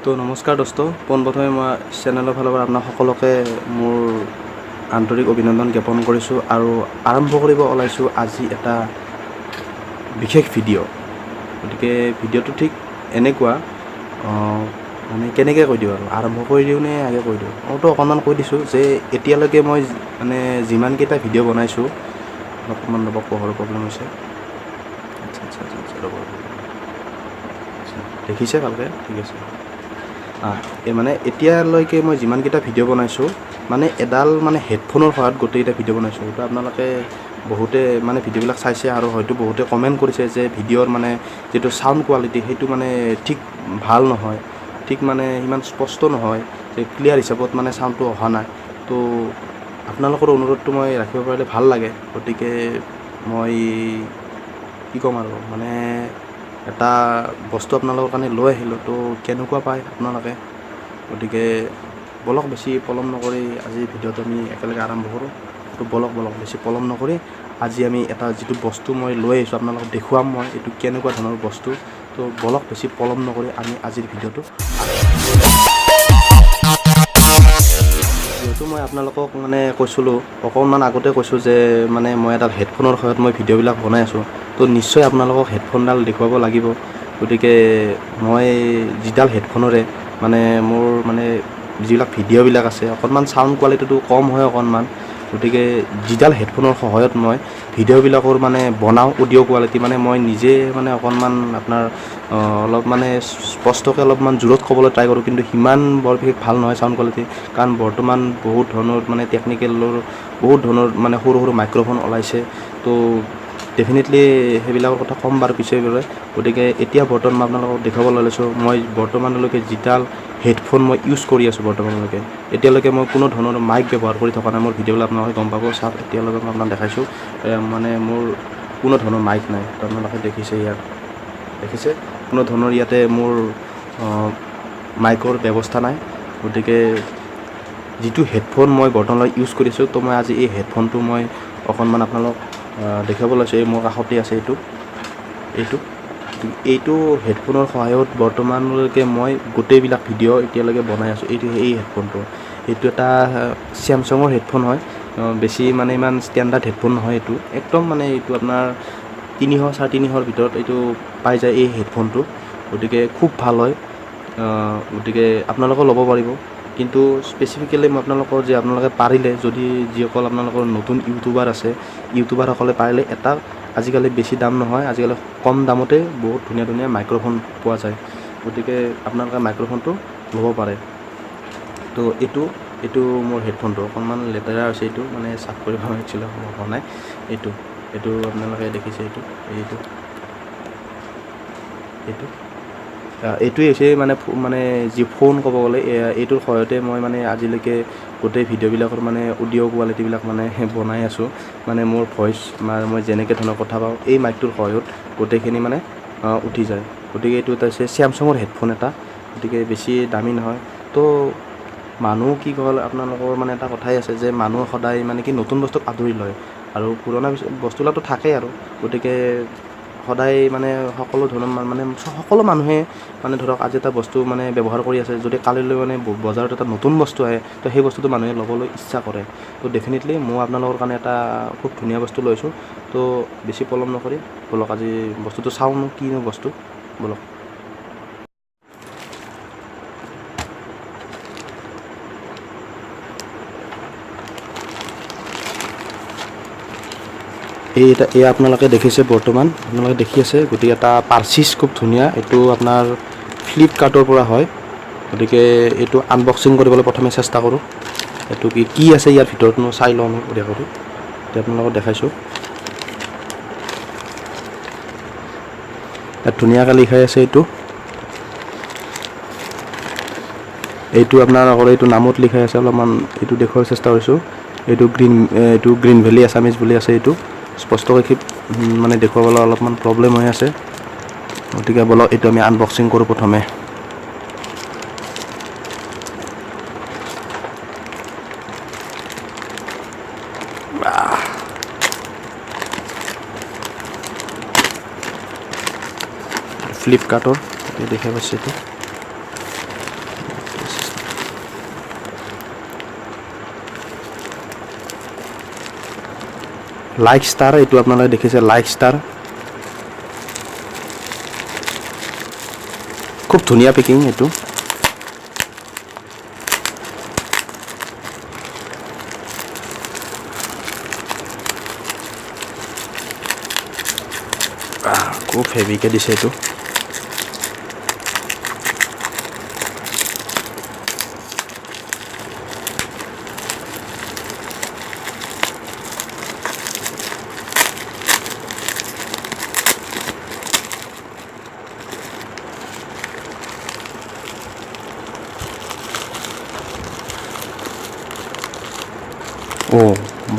তো নমস্কাৰ দোস্ত, পোনপ্ৰথমে মই চেনেলৰ ফালৰ পৰা আপোনাক সকলোকে মোৰ আন্তৰিক অভিনন্দন জ্ঞাপন কৰিছোঁ আৰু আৰম্ভ কৰিব ওলাইছোঁ আজি এটা বিশেষ ভিডিঅ'। গতিকে ভিডিঅ'টো ঠিক এনেকুৱা, মানে কেনেকৈ কৈ দিওঁ আৰু আৰম্ভ কৰি দিওঁ নে আগে কৈ দিওঁ? মইতো অকণমান কৈ দিছোঁ যে এতিয়ালৈকে মই মানে যিমানকেইটা ভিডিঅ' বনাইছোঁ, অকণমান ৰ'ব পোহৰৰ প্ৰব্লেম হৈছে। আচ্ছা ৰ'ব, দেখিছে ভালকৈ? ঠিক আছে। মানে এতিয়ালৈকে মই যিমানকেইটা ভিডিঅ' বনাইছোঁ, মানে এডাল মানে হেডফোনৰ সহায়ত গোটেইকেইটা ভিডিঅ' বনাইছোঁ। তো আপোনালোকে বহুতে মানে ভিডিঅ'বিলাক চাইছে আৰু হয়তো বহুতে কমেণ্ট কৰিছে যে ভিডিঅ'ৰ মানে যিটো চাউণ্ড কোৱালিটি সেইটো মানে ঠিক ভাল নহয়, ঠিক মানে ইমান স্পষ্ট নহয়, যে ক্লিয়াৰ হিচাপত মানে চাউণ্ডটো অহা নাই। তো আপোনালোকৰ অনুৰোধটো মই ৰাখিব পাৰিলে ভাল লাগে। গতিকে মই কি ক'ম আৰু, মানে এটা বস্তু আপোনালোকৰ কাৰণে লৈ আহিলোঁ। তো কেনেকুৱা পায় আপোনালোকে? গতিকে বলক বেছি পলম নকৰি আজি ভিডিঅ'টো আমি একেলগে আৰম্ভ কৰোঁ। তো বলক বেছি পলম নকৰি আজি আমি এটা যিটো বস্তু মই লৈ আহিছোঁ আপোনালোকক দেখুৱাম মই এইটো কেনেকুৱা ধৰণৰ বস্তু। তো বলক বেছি পলম নকৰি আমি আজিৰ ভিডিঅ'টো যিহেতু মই আপোনালোকক মানে কৈছিলোঁ, অকণমান আগতে কৈছোঁ যে মানে মই এডাল হেডফোনৰ সহায়ত মই ভিডিঅ'বিলাক বনাই আছোঁ। তো নিশ্চয় আপোনালোকক হেডফোনডাল দেখুৱাব লাগিব। গতিকে মই যিডাল হেডফোনৰে মানে মোৰ মানে যিবিলাক ভিডিঅ'বিলাক আছে, অকণমান চাউণ্ড কোৱালিটিটো কম হয় অকণমান। গতিকে যিডাল হেডফোনৰ সহায়ত মই ভিডিঅ'বিলাকৰ মানে বনাওঁ, অডিঅ' কোৱালিটি মানে মই নিজে মানে অকণমান আপোনাৰ অলপ মানে স্পষ্টকৈ অলপমান জোৰত ক'বলৈ ট্ৰাই কৰোঁ, কিন্তু সিমান বৰ বিশেষ ভাল নহয় চাউণ্ড কোৱালিটি। কাৰণ বৰ্তমান বহুত ধৰণৰ মানে টেকনিকেলৰ বহুত ধৰণৰ মানে সৰু সৰু মাইক্ৰ'ফোন ওলাইছে। তো ডেফিনেটলি সেইবিলাকৰ কথা ক'ম বাৰু পিছলৈ। গতিকে এতিয়া বৰ্তমান মই আপোনালোকক দেখাব লৈছোঁ মই বৰ্তমানলৈকে যিডাল হেডফোন মই ইউজ কৰি আছোঁ বৰ্তমানলৈকে। এতিয়ালৈকে মই কোনো ধৰণৰ মাইক ব্যৱহাৰ কৰি থকা নাই। মোৰ ভিডিঅ'বিলাক আপোনালোকে গম পাব। চাওক, এতিয়ালৈকে মই আপোনাক দেখাইছোঁ মানে মোৰ কোনো ধৰণৰ মাইক নাই। তো আপোনালোকে দেখিছে, ইয়াত দেখিছে কোনো ধৰণৰ ইয়াতে মোৰ মাইকৰ ব্যৱস্থা নাই। গতিকে যিটো হেডফোন মই বৰ্তমানলৈ ইউজ কৰিছোঁ, তো মই আজি এই হেডফোনটো মই অকণমান আপোনালোক দেখাব লৈছোঁ। এই মোৰ কাষতে আছে এইটো হেডফোনৰ সহায়ত বৰ্তমানলৈকে মই গোটেইবিলাক ভিডিঅ' এতিয়ালৈকে বনাই আছোঁ। এই হেডফোনটো এইটো এটা চেমচাঙৰ হেডফোন হয়। বেছি মানে ইমান ষ্টেণ্ডাৰ্ড হেডফোন নহয়। এইটো একদম মানে এইটো আপোনাৰ 300-350 ভিতৰত এইটো পাই যায় এই হেডফোনটো। গতিকে খুব ভাল হয়। গতিকে আপোনালোকেও ল'ব পাৰিব। কিন্তু স্পেচিফিকেলি মই আপোনালোকৰ যে আপোনালোকে পাৰিলে যদি যিসকল আপোনালোকৰ নতুন ইউটিউবাৰ আছে, ইউটিউবাৰসকলে পাৰিলে এটা আজিকালি বেছি দাম নহয়, আজিকালি কম দামতে বহুত ধুনীয়া ধুনীয়া মাইক্ৰ'ফোন পোৱা যায়। গতিকে আপোনালোকে মাইক্ৰ'ফোনটো ল'ব পাৰে। তো এইটো মোৰ হেডফোনটো অকণমান লেতেৰা হৈছে। এইটো মানে চাফ কৰিব একচুৱেলি সম্ভৱ হোৱা নাই। এইটো আপোনালোকে দেখিছে, এইটোৱে হৈছে মানে যি ফোন ক'ব গ'লে এইটোৰ সহায়তে মই মানে আজিলৈকে গোটেই ভিডিঅ'বিলাকৰ মানে অডিঅ' কোৱালিটিবিলাক মানে বনাই আছোঁ। মানে মোৰ ভইচ মই যেনেকৈ ধৰণৰ কথা পাওঁ, এই মাইকটোৰ সহায়ত গোটেইখিনি মানে উঠি যায়। গতিকে এইটো এটা হৈছে চেমচাঙৰ হেডফোন এটা। গতিকে বেছি দামী নহয়। তো মানুহ কি ক'ল, আপোনালোকৰ মানে এটা কথাই আছে যে মানুহ সদায় মানে কি নতুন বস্তুক আদৰি লয় আৰু পুৰণা বস্তুবিলাকতো থাকেই আৰু। গতিকে সদায় মানে সকলো ধৰণৰ মানে সকলো মানুহে মানে ধৰক আজি এটা বস্তু মানে ব্যৱহাৰ কৰি আছে, যদি কালিলৈ মানে বজাৰত এটা নতুন বস্তু আহে, তো সেই বস্তুটো মানুহে ল'বলৈ ইচ্ছা কৰে। তো ডেফিনেটলি মই আপোনালোকৰ কাৰণে এটা খুব ধুনীয়া বস্তু লৈছোঁ। তো বেছি পলম নকৰি ব'লক আজি বস্তুটো চাওঁনো কিনো বস্তু, ব'লক। এই আপোনালোকে দেখিছে, বৰ্তমান আপোনালোকে দেখি আছে। গতিকে এটা পাৰ্চিছ খুব ধুনীয়া, এইটো আপোনাৰ ফ্লিপকাৰ্টৰ পৰা হয়। গতিকে এইটো আনবক্সিং কৰিবলৈ প্ৰথমে চেষ্টা কৰোঁ। এইটো কি আছে ইয়াৰ ভিতৰত মই চাই লওঁ বঢ়িয়া কৰি। এতিয়া আপোনালোকক দেখাইছোঁ। ইয়াত ধুনীয়াকৈ লিখাই আছে এইটো আপোনালোকৰ এইটো নামত লিখাই আছে। অলপমান এইটো দেখুওৱাৰ চেষ্টা কৰিছোঁ। এইটো গ্ৰীণ ভেলী আছামিজ বুলি আছে। এইটো স্পষ্টকৈ মানে দেখুৱাবলৈ অলপমান প্ৰব্লেম হৈ আছে। গতিকে ব'লক এইটো আমি আনবক্সিং কৰোঁ প্ৰথমে। ফ্লিপকাৰ্টৰ দেখা পাইছে এইটো। লাইক ষ্টাৰ, এইটো আপোনালোকে দেখিছে লাইক ষ্টাৰ, খুব ধুনীয়া পেকিং এইটো। খুব হেভিকে দিছে এইটো।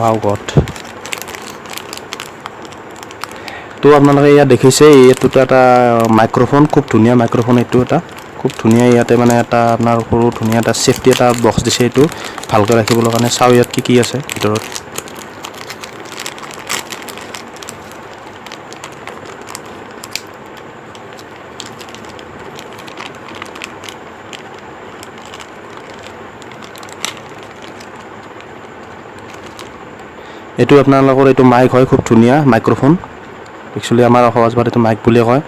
বাও গড। তো আপোনালোকে ইয়াত দেখিছে এইটোতো এটা মাইক্ৰফোন, খুব ধুনীয়া মাইক্ৰফোন এইটো এটা, খুব ধুনীয়া। ইয়াতে মানে এটা আপোনাৰ সৰু ধুনীয়া এটা চেফটি এটা বক্স দিছে এইটো ভালকৈ ৰাখিবৰ কাৰণে। চাওঁ ইয়াত কি আছে ভিতৰত। এইটো আপোনালোকৰ এইটো মাইক হয়, খুব ধুনীয়া মাইক্ৰফোন। একচুৱেলি আমাৰ সহজ ভাষাত এইটো মাইক বুলিয়ে কয়।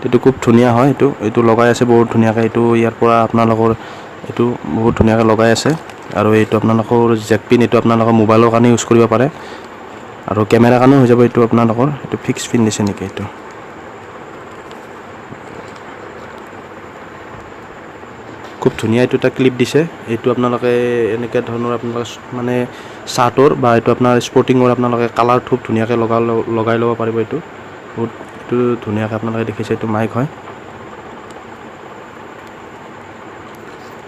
এইটো খুব ধুনীয়া হয়। এইটো লগাই আছে বহুত ধুনীয়াকৈ। এইটো ইয়াৰ পৰা আপোনালোকৰ এইটো বহুত ধুনীয়াকৈ লগাই আছে। আৰু এইটো আপোনালোকৰ জেক পিন, এইটো আপোনালোকৰ মোবাইলৰ কাৰণে ইউজ কৰিব পাৰে আৰু কেমেৰাৰ কাৰণেও হৈ যাব। এইটো আপোনালোকৰ এইটো ফিক্স পিন দিছে নেকি, এইটো খুব ধুনীয়া। এইটো এটা ক্লিপ দিছে। এইটো আপোনালোকে এনেকৈ ধৰণৰ আপোনালোকে মানে চাৰ্টৰ বা এইটো আপোনাৰ স্পৰ্টিঙৰ আপোনালোকে কালাৰ খুব ধুনীয়াকৈ লগাই ল'ব পাৰিব। এইটো বহুত এইটো ধুনীয়াকৈ আপোনালোকে দেখিছে। এইটো মাইক হয়,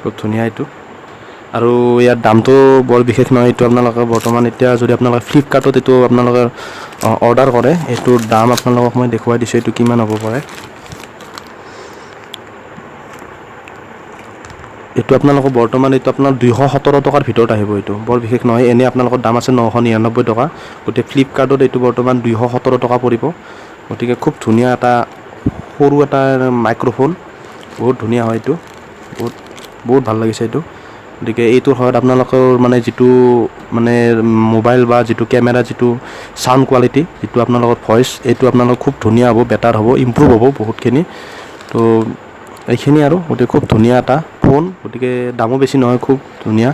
খুব ধুনীয়া এইটো। আৰু ইয়াৰ দামটো বৰ বিশেষ নহয়। এইটো আপোনালোকে বৰ্তমান এতিয়া যদি আপোনালোকে ফ্লিপকাৰ্টত এইটো আপোনালোকে অৰ্ডাৰ কৰে, এইটোৰ দাম আপোনালোকক মই দেখুৱাই দিছোঁ এইটো কিমান হ'ব পাৰে। এইটো আপোনালোকৰ বৰ্তমান এইটো আপোনাৰ 217 টকাৰ ভিতৰত আহিব। এইটো বৰ বিশেষ নহয়। এনেই আপোনালোকৰ দাম আছে 999 টকা। গতিকে ফ্লিপকাৰ্টত এইটো বৰ্তমান 217 টকা পৰিব। গতিকে খুব ধুনীয়া এটা সৰু এটা মাইক্ৰফোন, বহুত ধুনীয়া হয় এইটো, বহুত ভাল লাগিছে এইটো। গতিকে এইটোৰ সহায়ত আপোনালোকৰ মানে যিটো মানে মোবাইল বা যিটো কেমেৰা, যিটো চাউণ্ড কোৱালিটি, যিটো আপোনালোকৰ ভইচ, এইটো আপোনালোকৰ খুব ধুনীয়া হ'ব, বেটাৰ হ'ব, ইম্প্ৰুভ হ'ব বহুতখিনি। তো এইখিনি আৰু। গতিকে খুব ধুনীয়া এটা ফোন। গতিকে দামো বেছি নহয়, খুব ধুনীয়া।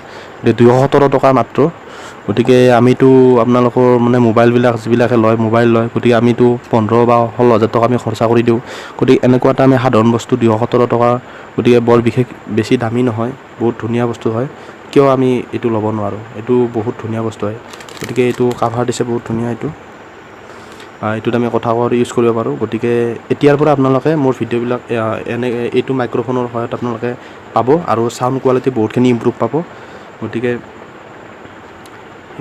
217 টকা মাত্ৰ। গতিকে আমিতো আপোনালোকৰ মানে মোবাইলবিলাক যিবিলাকে লয়, মোবাইল লয়, গতিকে আমিতো 15 বা 16 হাজাৰ টকা আমি খৰচা কৰি দিওঁ। গতিকে এনেকুৱা এটা আমি সাধাৰণ বস্তু 217 টকা, গতিকে বৰ বিশেষ বেছি দামী নহয়, বহুত ধুনীয়া বস্তু হয়। কিয় আমি এইটো ল'ব নোৱাৰোঁ? এইটো বহুত ধুনীয়া বস্তু হয়। গতিকে এইটো কাভাৰ দিছে বহুত ধুনীয়া। এইটোত আমি কথা কোৱাৰ ইউজ কৰিব পাৰোঁ। গতিকে এতিয়াৰ পৰা আপোনালোকে মোৰ ভিডিঅ'বিলাক এইটো মাইক্ৰফোনৰ সহায়ত আপোনালোকে পাব আৰু চাউণ্ড কোৱালিটি বহুতখিনি ইম্প্ৰুভ পাব। গতিকে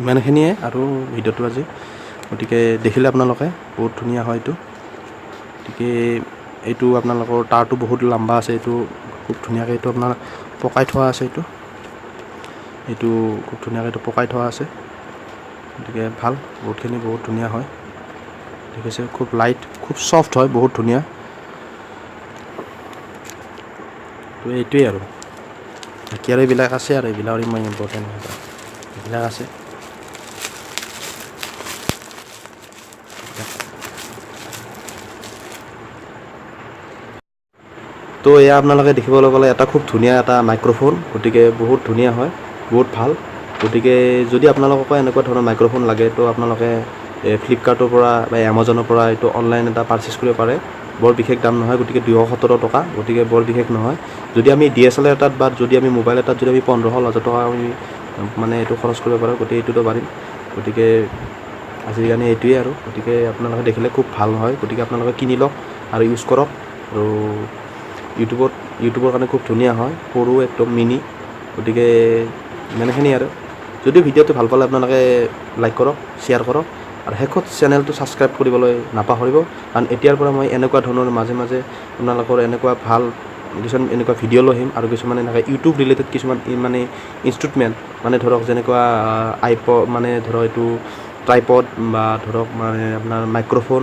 ইমানখিনিয়ে আৰু ভিডিঅ'টো আজি। গতিকে দেখিলে আপোনালোকে বহুত ধুনীয়া হয় এইটো। গতিকে এইটো আপোনালোকৰ তাঁৰটো বহুত লম্বা আছে। এইটো খুব ধুনীয়াকৈ এইটো আপোনাৰ পকাই থোৱা আছে। এইটো খুব ধুনীয়াকৈ এইটো পকাই থোৱা আছে। গতিকে ভাল, বহুতখিনি বহুত ধুনীয়া হয়। ঠিক আছে, খুব লাইট, খুব ছফ্ট হয়, বহুত ধুনীয়া। তো এইটোৱেই আৰু। বাকী আৰু এইবিলাক আছে, আৰু এইবিলাক ইমান ইম্পৰ্টেণ্ট নহয়, এইবিলাক আছে। তো এয়া আপোনালোকে দেখিবলৈ গ'লে এটা খুব ধুনীয়া এটা মাইক্ৰফোন। গতিকে বহুত ধুনীয়া হয়, বহুত ভাল। গতিকে যদি আপোনালোককো এনেকুৱা ধৰণৰ মাইক্ৰফোন লাগে, তো আপোনালোকে ফ্লিপকাৰ্টৰ পৰা বা এমাজনৰ পৰা এইটো অনলাইন এটা পাৰচেছ কৰিব পাৰে। বৰ বিশেষ দাম নহয়। গতিকে 217 টকা, গতিকে বৰ বিশেষ নহয়। যদি আমি DSLR এটাত বা যদি আমি মোবাইল এটাত যদি আমি 15,000 টকা আমি মানে এইটো খৰচ কৰিব পাৰোঁ, গতিকে এইটোতো পাৰিম। গতিকে আজিৰ কাৰণে এইটোৱেই আৰু। গতিকে আপোনালোকে দেখিলে খুব ভাল হয়। গতিকে আপোনালোকে কিনি লওক আৰু ইউজ কৰক। আৰু ইউটিউবৰ কাৰণে খুব ধুনীয়া হয়, সৰু একদম মিনি। গতিকে ইমানখিনি আৰু। যদি ভিডিঅ'টো ভাল পালে আপোনালোকে লাইক কৰক, শ্বেয়াৰ কৰক, আৰু শেষত চেনেলটো ছাবস্ক্ৰাইব কৰিবলৈ নাপাহৰিব। কাৰণ এতিয়াৰ পৰা মই এনেকুৱা ধৰণৰ মাজে মাজে আপোনালোকৰ এনেকুৱা ভাল কিছুমান এনেকুৱা ভিডিঅ' লৈ আহিম। আৰু কিছুমান এনেকুৱা ইউটিউব ৰিলেটেড কিছুমান মানে ইনষ্ট্ৰুমেণ্ট, মানে ধৰক যেনেকুৱা মানে ধৰক এইটো ট্ৰাইপড, বা ধৰক মানে আপোনাৰ মাইক্ৰফোন,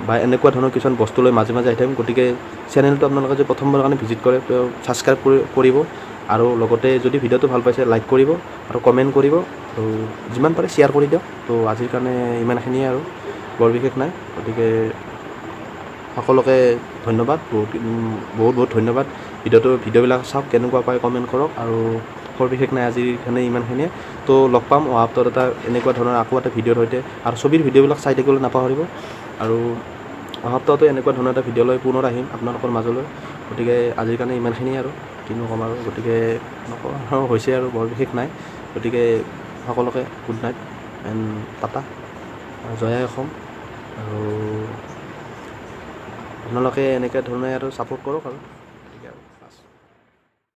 বা এনেকুৱা ধৰণৰ কিছুমান বস্তু লৈ মাজে মাজে আহি থাকিম। গতিকে চেনেলটো আপোনালোকে যদি প্ৰথমবাৰৰ কাৰণে ভিজিট কৰে, ছাবস্ক্ৰাইব কৰিব আৰু লগতে যদি ভিডিঅ'টো ভাল পাইছে লাইক কৰিব আৰু কমেণ্ট কৰিব আৰু যিমান পাৰে শ্বেয়াৰ কৰি দিয়ক। তো আজিৰ কাৰণে ইমানখিনিয়ে আৰু বৰ বিশেষ নাই। গতিকে সকলোকে ধন্যবাদ, বহুত ধন্যবাদ। ভিডিঅ'বিলাক চাওক, কেনেকুৱা পায় কমেণ্ট কৰক। আৰু বৰ বিশেষ নাই, আজিৰ কাৰণে ইমানখিনিয়ে। তো লগ পাম অহা সপ্তাহত এটা এনেকুৱা ধৰণৰ আকৌ এটা ভিডিঅ'ৰ সৈতে। আৰু ছবিৰ ভিডিঅ'বিলাক চাই থাকিবলৈ নাপাহৰিব। আৰু অহা সপ্তাহতো এনেকুৱা ধৰণৰ এটা ভিডিঅ' লৈ পুনৰ আহিম আপোনালোকৰ মাজলৈ। গতিকে আজিৰ কাৰণে ইমানখিনিয়ে আৰু কিনো ক'ম আৰু। গতিকে নকওঁ হৈছে আৰু বৰ বিশেষ নাই। গতিকে সকলোকে গুড নাইট এণ্ড টাটা, জয় আই অসম। আৰু আপোনালোকে এনেকুৱা ধৰণে আৰু ছাপোৰ্ট কৰক আৰু গতিকে আৰু